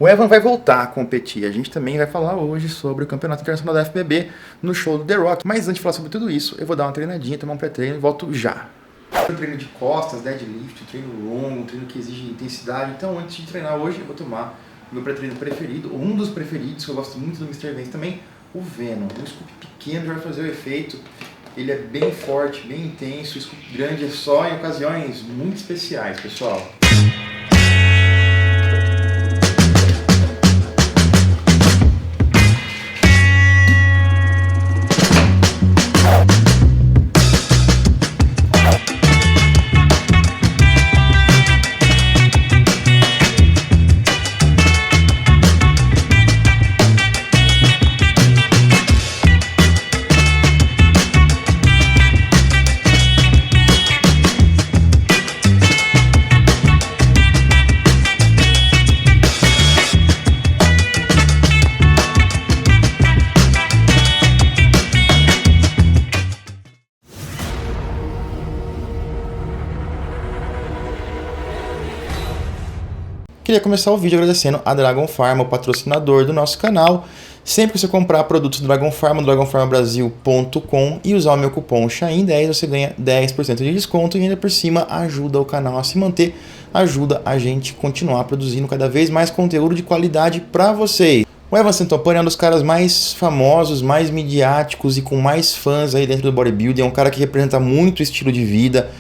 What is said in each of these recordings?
O Evan vai voltar a competir. A gente também vai falar hoje sobre o Campeonato Internacional da FBB no show do The Rock. Mas antes de falar sobre tudo isso, eu vou dar uma treinadinha, tomar um pré-treino e volto já. Um treino de costas, deadlift, um treino longo, um treino que exige intensidade. Então, antes de treinar hoje, eu vou tomar o meu pré-treino preferido, ou um dos preferidos, que eu gosto muito do Mr. Vance também, o Venom. Um scoop pequeno já vai fazer o efeito. Ele é bem forte, bem intenso. O scoop grande é só em ocasiões muito especiais, pessoal. Queria começar o vídeo agradecendo a Dragon Pharma, o patrocinador do nosso canal. Sempre que você comprar produtos do Dragon Pharma, dragonpharmabrasil.com e usar o meu cupom SHAIN10, você ganha 10% de desconto e ainda por cima ajuda o canal a se manter, ajuda a gente continuar produzindo cada vez mais conteúdo de qualidade para vocês. O Evan Santopani é um dos caras mais famosos, mais midiáticos e com mais fãs aí dentro do bodybuilding. É um cara que representa muito o estilo de vida.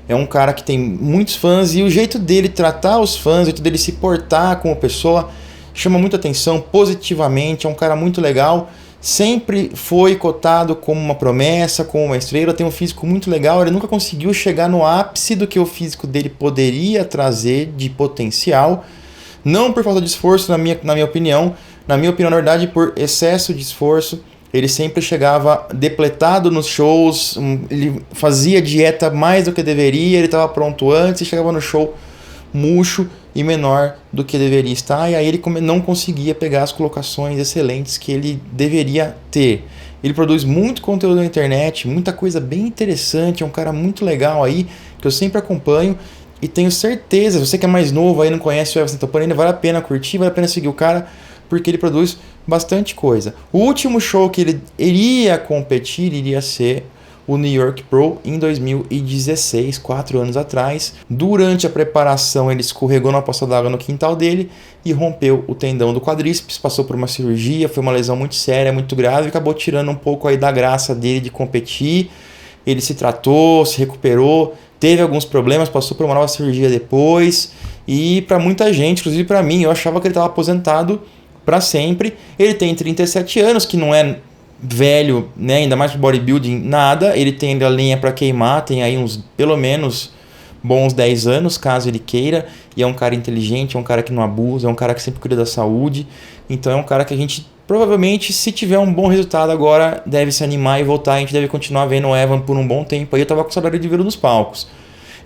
É um cara que tem muitos fãs e o jeito dele tratar os fãs, o jeito dele se portar como pessoa, chama muita atenção positivamente. É um cara muito legal, sempre foi cotado como uma promessa, como uma estrela, tem um físico muito legal. Ele nunca conseguiu chegar no ápice do que o físico dele poderia trazer de potencial, não por falta de esforço, na minha opinião. Na verdade, por excesso de esforço. Ele sempre chegava depletado nos shows, ele fazia dieta mais do que deveria, ele estava pronto antes e chegava no show murcho e menor do que deveria estar, e aí ele não conseguia pegar as colocações excelentes que ele deveria ter. Ele produz muito conteúdo na internet, muita coisa bem interessante, é um cara muito legal aí, que eu sempre acompanho, e tenho certeza, você que é mais novo aí, não conhece o Evan Santopani, vale a pena curtir, vale a pena seguir o cara, porque ele produz bastante coisa. O último show que ele iria competir iria ser o New York Pro em 2016, 4 anos atrás. Durante a preparação ele escorregou na poça d'água no quintal dele e rompeu o tendão do quadríceps, passou por uma cirurgia, foi uma lesão muito séria, muito grave, acabou tirando um pouco aí da graça dele de competir. Ele se tratou, se recuperou, teve alguns problemas, passou por uma nova cirurgia depois, e para muita gente, inclusive para mim, eu achava que ele estava aposentado para sempre. Ele tem 37 anos, que não é velho, né? Ainda mais pro bodybuilding, nada. Ele tem a lenha para queimar, tem aí uns, pelo menos, bons 10 anos, caso ele queira. E é um cara inteligente, é um cara que não abusa, é um cara que sempre cuida da saúde. Então é um cara que a gente, provavelmente, se tiver um bom resultado agora, deve se animar e voltar. A gente deve continuar vendo o Evan por um bom tempo. Aí eu tava com saudade de vê-lo nos palcos.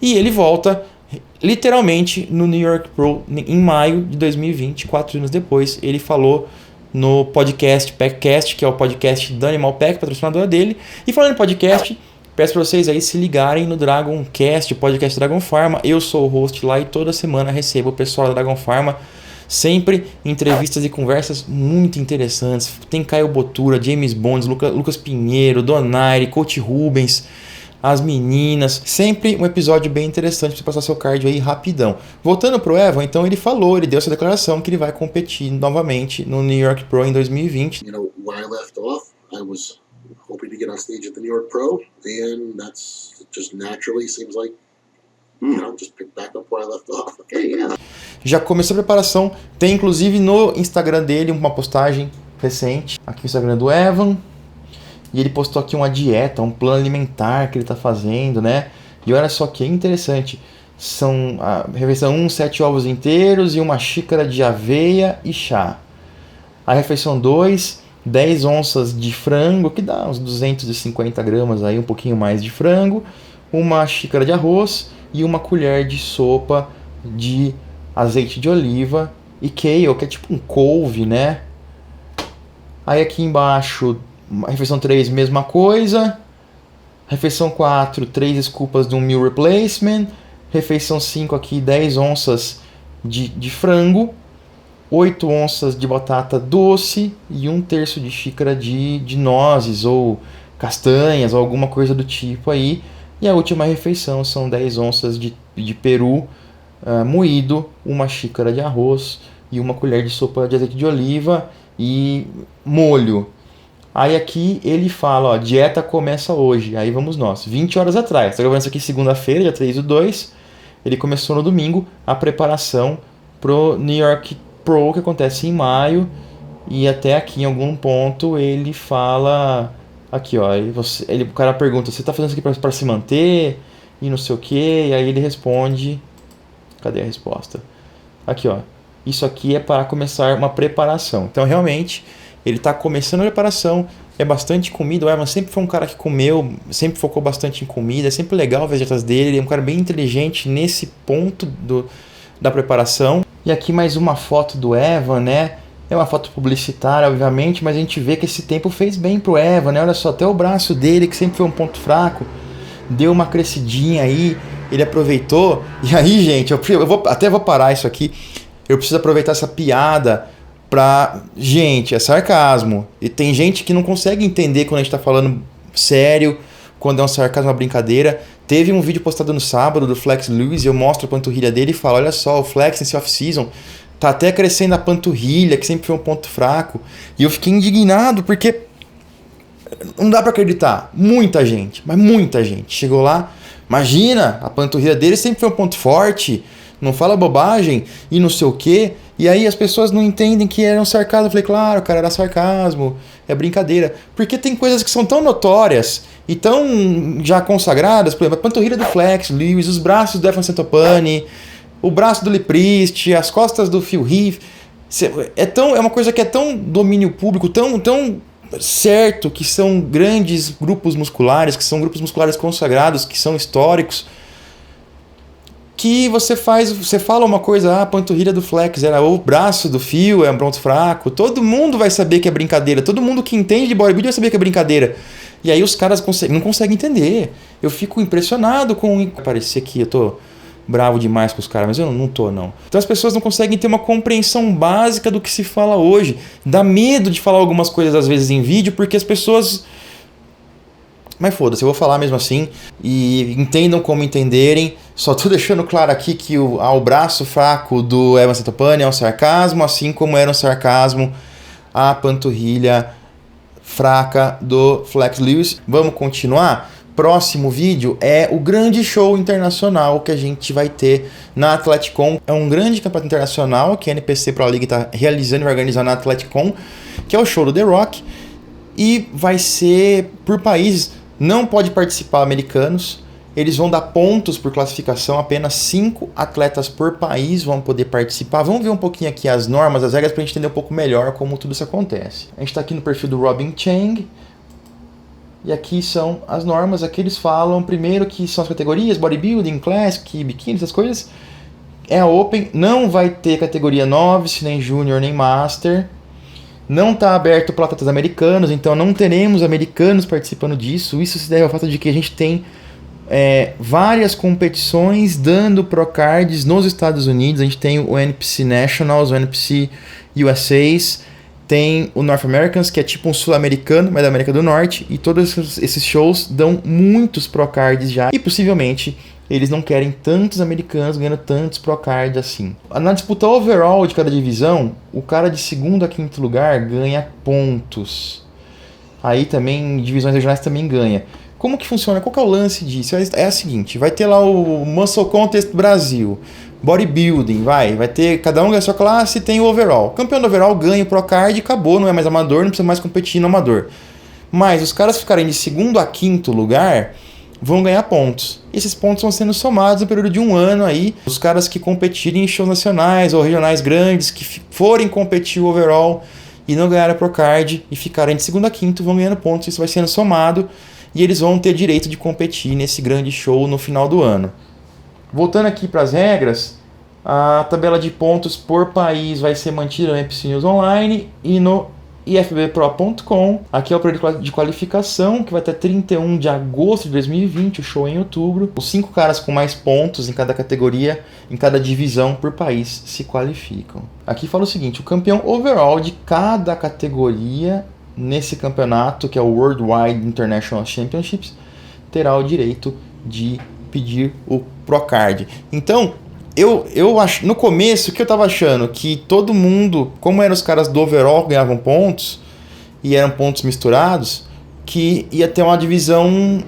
E ele volta literalmente no New York Pro em maio de 2020, 4 anos depois. Ele falou no podcast Packcast, que é o podcast do Animal Pack, patrocinador dele. E falando em podcast, peço para vocês aí se ligarem no Dragoncast, o podcast Dragon Pharma. Eu sou o host lá e toda semana recebo o pessoal da Dragon Pharma, sempre entrevistas e conversas muito interessantes. Tem Caio Botura, James Bond, Lucas Pinheiro, Donaire, Coach Rubens, as meninas, sempre um episódio bem interessante para você passar seu cardio aí rapidão. Voltando pro Evan, então ele deu essa declaração que ele vai competir novamente no New York Pro em 2020. You know, where I left off, I was hoping to get on stage at the New York Pro, and that's just naturally seems like, you know, just pick back up where I left off. Okay, yeah. Já começou a preparação, tem inclusive no Instagram dele uma postagem recente, aqui no Instagram do Evan. E ele postou aqui uma dieta, um plano alimentar que ele está fazendo, né? E olha só que interessante. São a refeição 1, 7 ovos inteiros e uma xícara de aveia e chá. A refeição 2, 10 onças de frango, que dá uns 250 gramas, aí, um pouquinho mais de frango. Uma xícara de arroz e uma colher de sopa de azeite de oliva e kale, que é tipo um couve, né? Aí aqui embaixo... Refeição 3, mesma coisa. Refeição 4, 3 scoopas de um meal replacement. Refeição 5 aqui, 10 onças de frango. 8 onças de batata doce e 1/3 de xícara de nozes ou castanhas ou alguma coisa do tipo aí. E a última refeição são 10 onças de peru moído, 1 xícara de arroz e 1 colher de sopa de azeite de oliva e molho. Aí aqui ele fala, ó, dieta começa hoje. Aí vamos nós, 20 horas atrás. Estou gravando isso aqui segunda-feira, dia 3/2. Ele começou no domingo a preparação pro New York Pro, que acontece em maio. E até aqui em algum ponto ele fala... Aqui, ó, o cara pergunta, você tá fazendo isso aqui pra se manter? E não sei o que. E aí ele responde... Cadê a resposta? Aqui, ó. Isso aqui é para começar uma preparação. Então, realmente, ele está começando a preparação. É bastante comida. O Evan sempre foi um cara que comeu, sempre focou bastante em comida. É sempre legal ver as dietas dele. Ele é um cara bem inteligente nesse ponto da preparação. E aqui mais uma foto do Evan, né? É uma foto publicitária, obviamente, mas a gente vê que esse tempo fez bem pro Evan, né? Olha só, até o braço dele, que sempre foi um ponto fraco, deu uma crescidinha aí. Ele aproveitou. E aí, gente, eu até vou parar isso aqui. Eu preciso aproveitar essa piada pra... Gente, é sarcasmo. E tem gente que não consegue entender quando a gente tá falando sério, quando é um sarcasmo, uma brincadeira. Teve um vídeo postado no sábado do Flex Lewis e eu mostro a panturrilha dele e falo, olha só, o Flex nesse off-season tá até crescendo a panturrilha, que sempre foi um ponto fraco. E eu fiquei indignado porque não dá pra acreditar. Muita gente, mas muita gente chegou lá. Imagina, a panturrilha dele sempre foi um ponto forte, não fala bobagem e não sei o que. E aí as pessoas não entendem que era um sarcasmo. Eu falei, claro, cara, era sarcasmo, é brincadeira. Porque tem coisas que são tão notórias e tão já consagradas. Por exemplo, a panturrilha do Flex Lewis, os braços do Efan Centopani, o braço do Liprist, as costas do Phil Heath. É uma coisa que é tão domínio público, tão certo, que são grandes grupos musculares, que são grupos musculares consagrados, que são históricos, que você fala uma coisa, a panturrilha do Flex era o braço do Phil, é um ponto fraco, todo mundo vai saber que é brincadeira, todo mundo que entende de bodybuilding vai saber que é brincadeira. E aí os caras não conseguem entender. Eu fico impressionado com... Parecia que eu tô bravo demais com os caras, mas eu não tô, não. Então as pessoas não conseguem ter uma compreensão básica do que se fala hoje. Dá medo de falar algumas coisas às vezes em vídeo, porque as pessoas... Mas foda-se, eu vou falar mesmo assim. E entendam como entenderem. Só tô deixando claro aqui que o braço fraco do Evan Centopani é um sarcasmo, assim como era um sarcasmo a panturrilha fraca do Flex Lewis. Vamos continuar? Próximo vídeo é o grande show internacional que a gente vai ter na Athleticon. É um grande campeonato internacional que a NPC Pro League está realizando e vai organizar na Athleticon, que é o show do The Rock. E vai ser por países, não pode participar americanos. Eles vão dar pontos por classificação, apenas 5 atletas por país vão poder participar. Vamos ver um pouquinho aqui as normas, as regras, para a gente entender um pouco melhor como tudo isso acontece. A gente está aqui no perfil do Robin Chang. E aqui são as normas. Aqui eles falam primeiro que são as categorias, bodybuilding, classic, bikini, essas coisas. É a Open, não vai ter categoria novice, nem júnior, nem master. Não está aberto para atletas americanos, então não teremos americanos participando disso. Isso se deve ao fato de que a gente tem várias competições dando procards nos Estados Unidos. A gente tem o NPC Nationals, o NPC USAs, tem o North Americans, que é tipo um sul-americano, mas da América do Norte, e todos esses shows dão muitos procards já, e possivelmente eles não querem tantos americanos ganhando tantos procards assim. Na disputa overall de cada divisão, o cara de segundo a quinto lugar ganha pontos. Aí também, divisões regionais também ganha. Como que funciona? Qual que é o lance disso? É a seguinte, vai ter lá o Muscle Contest Brasil, bodybuilding, vai ter, cada um ganha a sua classe e tem o overall. O campeão do overall ganha o Procard e acabou, não é mais amador, não precisa mais competir no amador. Mas os caras ficarem de segundo a quinto lugar vão ganhar pontos. Esses pontos vão sendo somados no período de um ano aí. Os caras que competirem em shows nacionais ou regionais grandes, que forem competir o overall e não ganharem a Procard e ficarem de segundo a quinto, vão ganhando pontos, isso vai sendo somado e eles vão ter direito de competir nesse grande show no final do ano. Voltando aqui para as regras, a tabela de pontos por país vai ser mantida no NPC News Online e no ifbbpro.com. Aqui é o período de qualificação, que vai até 31 de agosto de 2020, o show é em outubro. Os 5 caras com mais pontos em cada categoria, em cada divisão por país, se qualificam. Aqui fala o seguinte: o campeão overall de cada categoria nesse campeonato, que é o Worldwide International Championships, terá o direito de pedir o Procard. Então, eu acho, no começo, o que eu tava achando? Que todo mundo, como eram os caras do overall que ganhavam pontos, e eram pontos misturados, que ia ter uma divisão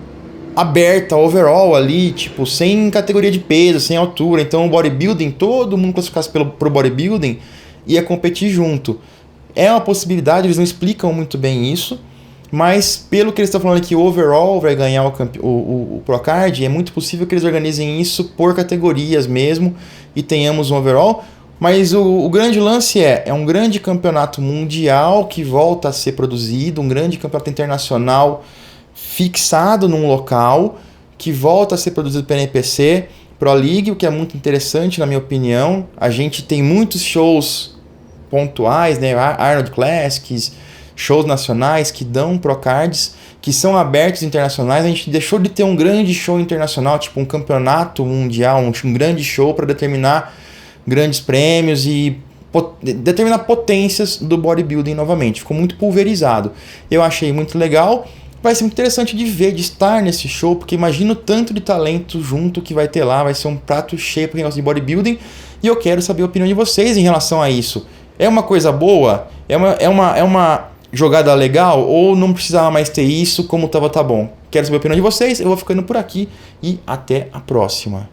aberta, overall ali, tipo, sem categoria de peso, sem altura. Então o bodybuilding, todo mundo classificasse pro bodybuilding, ia competir junto. É uma possibilidade, eles não explicam muito bem isso, mas pelo que eles estão falando que o overall vai ganhar o Procard, é muito possível que eles organizem isso por categorias mesmo e tenhamos um overall. Mas o grande lance é um grande campeonato mundial que volta a ser produzido, um grande campeonato internacional fixado num local, que volta a ser produzido pela NPC Pro League, o que é muito interessante na minha opinião. A gente tem muitos shows pontuais, né? Arnold Classics, shows nacionais que dão Procards, que são abertos internacionais. A gente deixou de ter um grande show internacional, tipo um campeonato mundial, um grande show para determinar grandes prêmios e determinar potências do bodybuilding novamente. Ficou muito pulverizado. Eu achei muito legal. Vai ser muito interessante de ver, de estar nesse show, porque imagino tanto de talento junto que vai ter lá. Vai ser um prato cheio para quem gosta de bodybuilding. E eu quero saber a opinião de vocês em relação a isso. É uma coisa boa? É uma jogada legal? Ou não precisava mais ter isso, como estava tá bom? Quero saber a opinião de vocês. Eu vou ficando por aqui e até a próxima.